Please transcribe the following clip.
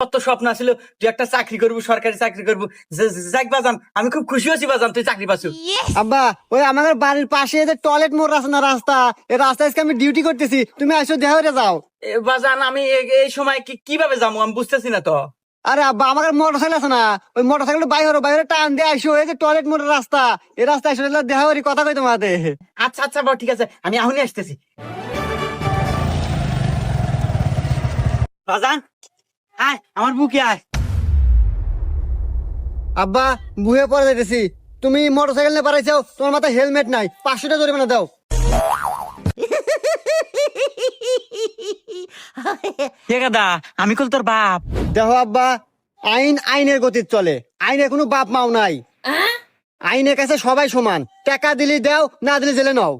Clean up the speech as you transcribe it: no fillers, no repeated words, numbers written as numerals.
কত স্বপ্ন ছিল তুই একটা চাকরি করবো, সরকারি চাকরি করবো। যাক বাজান, আমি খুব খুশি হয়েছি বাজান তুই চাকরি পাচ্ছ। আব্বা ওই আমাদের বাড়ির পাশে যে টয়লেট মোড় আছে না রাস্তা, এই রাস্তায় আজকে আমি ডিউটি করতেছি, তুমি আসো দেখা হয়ে যাও। বাজান আমি এই সময় কিভাবে যাবো আমি বুঝতেছি না তো। আরে আব্বা আমাদের মোটরসাইকেল আছে না, ওই মোটরসাইকেল বাইরে টান দিয়ে আসো, এই যে টয়লেট মোড়ের রাস্তা, এই রাস্তায় আসো, দেখা হরি কথা কই তোমাদের। আচ্ছা আচ্ছা বাবা ঠিক আছে, আমি এখনই আসতেছি। বাজান আয় আমার বুকে আয়। আব্বা বুয়ে পরে যাইতেছি, তুমি মোটরসাইকেল নিয়ে পারাইছো, তোমার মাথায় হেলমেট নাই, 500 টাকা জরিমানা দাও। দা আমি কল তোর বাপ। দেখো আব্বা, আইন আইনের গতির চলে, আইনের কোনো বাপ মাও নাই, আইনের কাছে সবাই সমান, টাকা দিলি দাও, না দিলি জেলে নাও।